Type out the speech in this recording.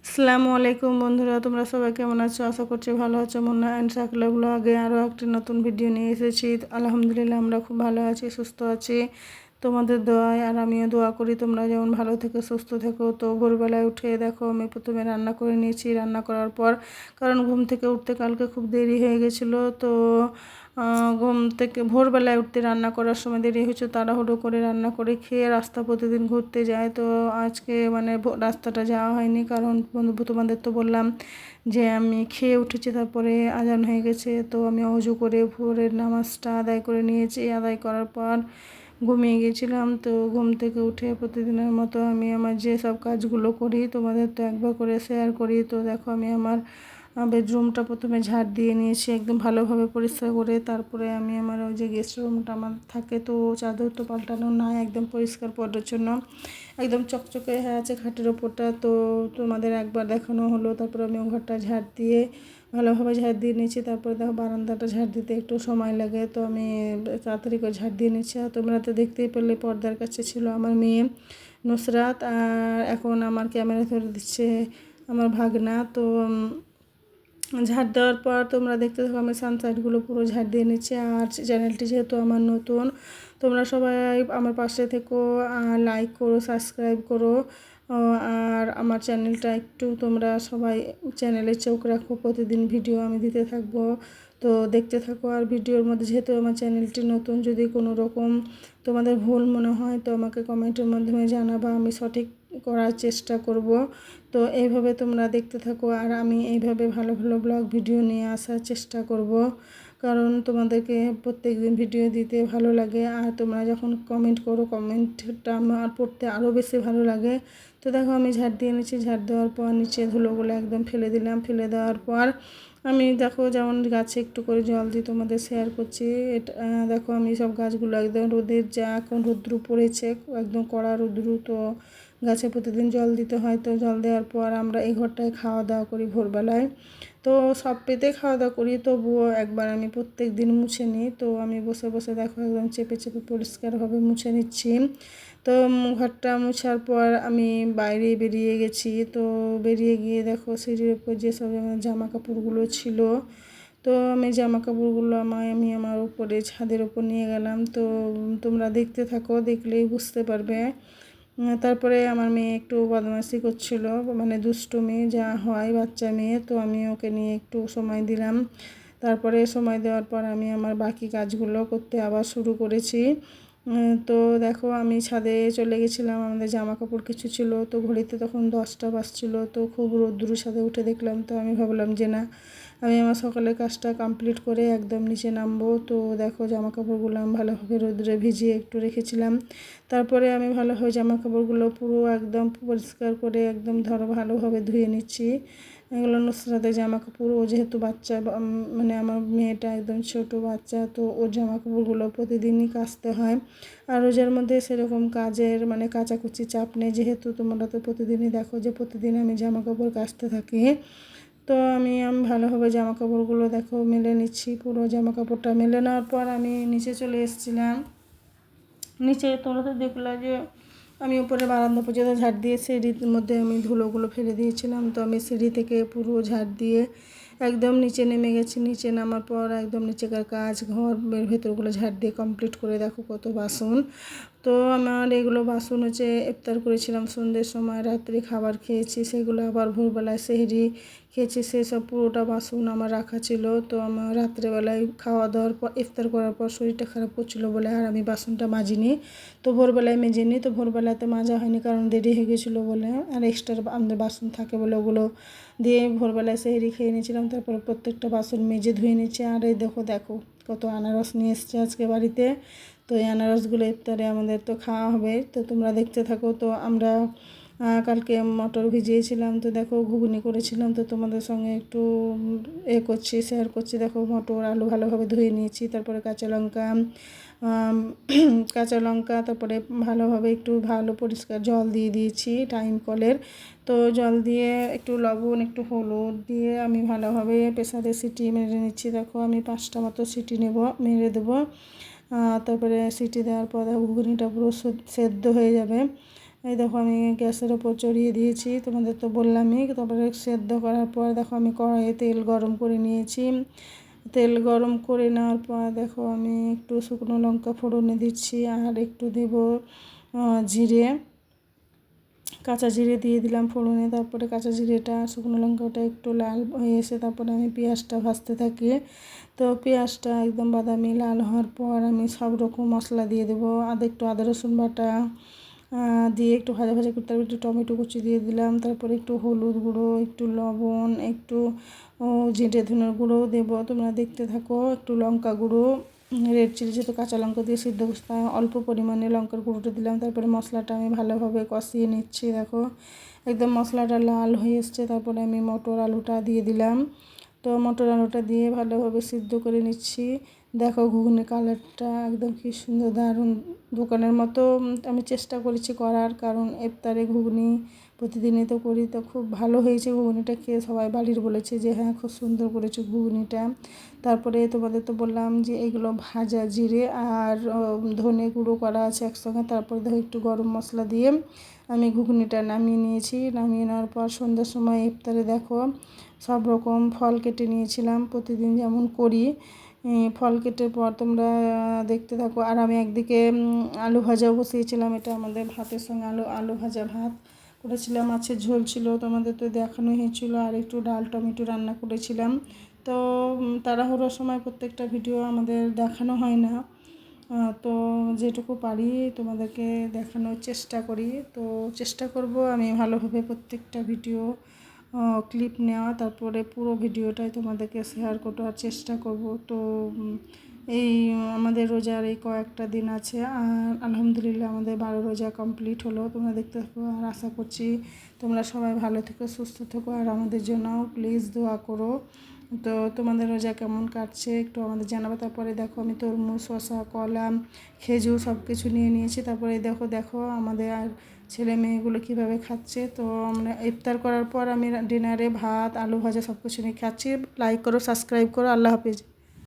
আসসালামু আলাইকুম বন্ধুরা, তোমরা সবাই কেমন আছো? আশা করছি ভালো আছো। মুন্না অ্যান্ড সাকলা ব্লগে আরও একটি নতুন ভিডিও নিয়ে এসেছি। আলহামদুলিল্লাহ আমরা খুব ভালো আছি, সুস্থ আছি তোমাদের দোয়ায়। আর আমিও দোয়া করি তোমরা যেমন ভালো থেকো, সুস্থ থেকো। তো ভোরবেলায় উঠে দেখো আমি প্রথমে রান্না করে নিয়েছি। রান্না করার পর কারণ ঘুম থেকে উঠতে কালকে খুব দেরি হয়ে গেছিলো, তো ঘুম থেকে ভোরবেলায় উঠতে রান্না করার সময় দেরি হয়েছে, তাড়াহুড়ো করে রান্না করে খেয়ে রাস্তা প্রতিদিন ঘুরতে যায়। তো আজকে মানে রাস্তাটা যাওয়া হয়নি, কারণ তোমাদের তো বললাম যে আমি খেয়ে উঠেছি, তারপরে আজান হয়ে গেছে। তো আমি অজু করে ভোরের নামাজটা আদায় করে নিয়েছি। আদায় করার পর ঘুমিয়ে গেছিলাম। তো ঘুম থেকে উঠে প্রতিদিনের মতো আমি আমার যে সব কাজগুলো করি তোমাদের তো একবার করে শেয়ার করি। তো দেখো আমি আমার বেডরুমটা প্রথমে ঝাড় দিয়ে নিয়েছি একদম ভালোভাবে পরিষ্কার করে। তারপরে আমি আমার ওই যে গেস্ট রুমটা আমার থাকে, তো চাদর তো পাল্টানো নাই, একদম পরিষ্কার পরিচ্ছন্ন একদম চকচকে হয়ে আছে খাটের ওপরটা। তো তোমাদের একবার দেখানো হলো। তারপরে আমি ঘরটা ঝাড় দিয়ে ভালোভাবে ঝাড় দিয়ে নিয়েছি। তারপরে দেখো বারান্দাটা ঝাড় দিতে একটু সময় লাগে, তো আমি তাড়াতাড়ি করে ঝাড় দিয়ে নিচ্ছি। আর তোমরা তো দেখতেই পেলে পর্দার কাছে ছিল আমার মেয়ে নুসরাত, আর এখন আমার ক্যামেরা ধরে দিচ্ছে আমার ভাগনা। তো ঝাড় দেওয়ার পর তোমরা দেখতে থাকো আমি সানসাইডগুলো পুরো ঝাড় দিয়ে নিচ্ছি। আর চ্যানেলটি যেহেতু আমার নতুন, তোমরা সবাই আমার পাশে থেকো, লাইক করো, সাবস্ক্রাইব করো। আর আমার চ্যানেলটা একটু তোমরা সবাই চ্যানেলে চোখ রাখো, প্রতিদিন ভিডিও আমি দিতে থাকবো, তো দেখতে থাকো। আর ভিডিওর মধ্যে যেহেতু আমার চ্যানেলটি নতুন, যদি কোনো রকম তোমাদের ভুল মনে হয় তো আমাকে কমেন্টের মাধ্যমে জানাবা, আমি সঠিক করার চেষ্টা করব। তো এইভাবে তোমরা দেখতে থাকো, আর আমি এইভাবে ভালো ভালো ব্লগ ভিডিও নিয়ে আসার চেষ্টা করব, কারণ তোমাদেরকে প্রত্যেক দিন ভিডিও দিতে ভালো লাগে। আর তোমরা যখন কমেন্ট করো, কমেন্টটা আমার পড়তে আরও বেশি ভালো লাগে। তো দেখো আমি ঝাড় দিয়ে নিচ্ছি। ঝাড় দেওয়ার পর নিচে ধুলোগুলো একদম ফেলে দিলাম। ফেলে দেওয়ার পর আমি দেখো যেমন গাছে একটু করে জল দিয়ে তোমাদের শেয়ার করছি। এটা দেখো আমি সব গাছগুলো একদম রোদের যা এখন রৌদ্র পড়েছে, একদম কড়া রৌদ্র, তো গাছে প্রতিদিন জল দিতে হয়। তো জল দেওয়ার পর আমরা এই ঘরটায় খাওয়া দাওয়া করি ভোরবেলায়। তো সব পেতে খাওয়া দাওয়া করি, তবুও একবার আমি প্রত্যেক দিন মুছে নিই। তো আমি বসে বসে দেখো একদম চেপে চেপে পরিষ্কারভাবে মুছে নিচ্ছি। তো ঘরটা মুছার পর আমি বাইরে বেরিয়ে গেছি। তো বেরিয়ে গিয়ে দেখো সিঁড়ির উপর যেসব আমার জামা কাপড়গুলো ছিল, তো আমি জামা কাপড়গুলো আমি আমার উপরে ছাদের উপর নিয়ে গেলাম। তো তোমরা দেখতে থাকো, দেখলেই বুঝতে পারবে। তারপরে আমার মেয়ে একটু বদমাইশি করছিল, মানে দুষ্টুমি যা হয় বাচ্চা মেয়ে, তো আমি ওকে নিয়ে একটু সময় দিলাম। তারপরে সময় দেওয়ার পর আমি আমার বাকি কাজগুলো করতে আবার শুরু করেছি। তো দেখো আমি ছাদে চলে গেছিলাম, আমাদের জামা কাপড় কিছু ছিল। তো ঘড়িতে তখন 10টা বাজছিল, তো খুব রোদ্দুর, ছাদে উঠে দেখলাম। তো আমি ভাবলাম যে না, আমি আমার সকালের কাজটা কমপ্লিট করে একদম নিচে নামবো। তো দেখো জামা কাপড়গুলো আমি ভালোভাবে রোদ্রে ভিজিয়ে একটু রেখেছিলাম। তারপরে আমি ভালোভাবে জামা কাপড়গুলো পুরো একদম পরিষ্কার করে একদম ধরো ভালোভাবে ধুয়ে নিচ্ছি। এগুলো নুসরাতের জামা কাপড়, ও যেহেতু বাচ্চা, মানে আমার মেয়েটা একদম ছোট বাচ্চা, তো ওর জামা কাপড়গুলো প্রতিদিনই কাচতে হয়। আর রোজার মধ্যে সেরকম কাজের মানে কাচাকুচি চাপ নেই, যেহেতু তোমরা তো প্রতিদিনই দেখো যে প্রতিদিন আমি জামা কাপড় কাচতে থাকি। তো আমি ভালোভাবে জামা কাপড়গুলো দেখো মেলে নিচ্ছি। পুরো জামা কাপড়টা মেলে নেওয়ার পর আমি নিচে চলে এসেছিলাম। নিচে তোমরা তো দেখলা যে আমি উপরে বারান্দা পর্যন্ত ঝাড় দিয়ে সিঁড়ির মধ্যে আমি ধুলোগুলো ফেলে দিয়েছিলাম। তো আমি সিঁড়ি থেকে পুরো ঝাড় দিয়ে একদম নিচে নেমে গেছি। নিচে নামার পর একদম নিচেকার কাজ, ঘরের ভেতরগুলো ঝাড় দিয়ে কমপ্লিট করে দেখো কত বাসন। তো আমার এগুলো বাসন হচ্ছে ইফতার করেছিলাম সন্ধ্যের সময়, রাত্রে খাবার খেয়েছি, সেগুলো আবার ভোরবেলায় সেহরি খেয়েছি, সেসব পুরোটা বাসন আমার রাখা ছিল। তো আমার রাত্রেবেলায় খাওয়া দাওয়ার পর ইফতার করার পর শরীরটা খারাপ করছিলো বলে আর আমি বাসনটা মাজিনি। তো ভোরবেলায় মেজে নিই, তো ভোরবেলাতে মাজা হয়নি কারণ দেরি হয়ে গেছিলো বলে, আর এক্সট্রা আমাদের বাসন থাকে বলে ওগুলো দিয়ে ভোরবেলায় সেহরি খেয়ে নিয়েছিলাম। তারপরে প্রত্যেকটা বাসন মেজে ধুয়ে নিচ্ছে। আর এই দেখো দেখো কত আনারস নিয়ে এসছে আজকে বাড়িতে। তো এই আনারসগুলো ইফতারে আমাদের তো খাওয়া হবে, তো তোমরা দেখতে থাকো। তো আমরা কালকে মটর ভিজিয়েছিলাম, তো দেখো ঘুগনি করেছিলাম, তো তোমাদের সঙ্গে একটু করছি, শেয়ার করছি। দেখো মটর আলু ভালোভাবে ধুয়ে নিয়েছি, তারপরে কাঁচা লঙ্কা তারপরে ভালোভাবে একটু ভালো পরিষ্কার জল দিয়ে দিয়েছি টাইম কলের। তো জল দিয়ে একটু লবণ একটু হলুদ দিয়ে আমি ভালোভাবে প্রেসারে সিটি মেরে নিচ্ছি। দেখো আমি 5টা মতো সিটি মেরে দেবো। তারপরে সিটি দেওয়ার পর ঘুগনিটা পুরো সেদ্ধ হয়ে যাবে। এই দেখো আমি গ্যাসের ওপর চড়িয়ে দিয়েছি, তোমাদের তো বললামই। তারপরে সেদ্ধ করার পর দেখো আমি কড়াইয়ে তেল গরম করে নিয়েছি। তেল গরম করে নেওয়ার পর দেখো আমি একটু শুকনো লঙ্কা ফোড়নে দিচ্ছি, আর একটু দেব জিরে, কাঁচা জিরে দিয়ে দিলাম ফোড়নে। তারপরে কাঁচা জিরেটা শুকনো লঙ্কাটা একটু লাল হয়ে এসে তারপরে আমি পেঁয়াজটা ভাজতে থাকি। তো পেঁয়াজটা একদম বাদামি লাল হওয়ার পর আমি সব রকম মশলা দিয়ে দেবো। একটু আদা রসুন বাটা দিয়ে একটু ভাজা ভাজা করতে হবে। একটু টমেটো কুচি দিয়ে দিলাম, তারপরে একটু হলুদ গুঁড়ো, একটু লবণ, একটু জিরে ধনের গুঁড়োও দেবো, তোমরা দেখতে থাকো। একটু লঙ্কা গুঁড়ো, রেড চিলি, যেহেতু কাঁচা লঙ্কা দিয়ে সিদ্ধ করতে অল্প পরিমাণে লঙ্কার গুঁড়োটা দিলাম। তারপরে মশলাটা আমি ভালোভাবে কষিয়ে নিচ্ছি। দেখো একদম মশলাটা লাল হয়ে এসছে। তারপরে আমি মটর আলুটা দিয়ে দিলাম। তো মটর আলুটা দিয়ে ভালোভাবে সিদ্ধ করে নিচ্ছি। দেখো ঘুগনি কালারটা একদম কি সুন্দর, দারুণ দোকানের মতো আমি চেষ্টা করেছি করার, কারণ ইফতারে ঘুগনি প্রতিদিনই তো করি। তো খুব ভালো হয়েছে ঘুগনিটা, খেয়ে সবাই বাড়ির বলেছে যে হ্যাঁ খুব সুন্দর করেছে ঘুগনিটা। তারপরে তোমাদের তো বললাম যে এগুলো ভাজা জিরে আর ধনে গুঁড়ো করা আছে একসঙ্গে। তারপরে দেখো একটু গরম মশলা দিয়ে আমি ঘুগনিটা নামিয়ে নিয়েছি। নামিয়ে নেওয়ার পর সন্ধ্যার সময় ইফতারে দেখো সব রকম ফল কেটে নিয়েছিলাম, প্রতিদিন যেমন করি। ফল কেটে পর তোমরা দেখতে থাকো। আর আমি একদিকে আলু ভাজাও বসিয়েছিলাম। এটা আমাদের ভাতের সঙ্গে আলু ভাজা ভাত করেছিলাম, মাছের ঝোল ছিল, তোমাদের তো দেখানো হয়েছিল। আর একটু ডাল টমেটো রান্না করেছিলাম। তো তাড়াহুড়োর সময় প্রত্যেকটা ভিডিও আমাদের দেখানো হয় না, তো যেটুকু পারি তোমাদেরকে দেখানোর চেষ্টা করি। তো চেষ্টা করব আমি ভালোভাবে প্রত্যেকটা ভিডিও ক্লিপ নেওয়া, তারপরে পুরো ভিডিওটাই তোমাদেরকে শেয়ার করার চেষ্টা করব। তো এই আমাদের রোজার এই কয়েকটা দিন আছে, আর আলহামদুলিল্লাহ আমাদের 12 রোজা কমপ্লিট হলো। তোমরা দেখতে থাকো, আর আশা করছি তোমরা সবাই ভালো থেকো, সুস্থ থেকো, আর আমাদের জন্যও প্লিজ দোয়া করো। তো তোমাদের রোজা কেমন কাটছে একটু আমাদের জানাবে। তারপরে দেখো আমি তরমুজ, শসা, কলা, খেজুর সব কিছু নিয়ে নিয়েছি। তারপরে দেখো আমাদের আর ছেলে মেয়েগুলো কীভাবে খাচ্ছে। তো আমরা ইফতার করার পর আমি ডিনারে ভাত, আলু ভাজা সব কিছু নিয়ে খাচ্ছি। লাইক করো, সাবস্ক্রাইব করো। আল্লাহ হাফিজ।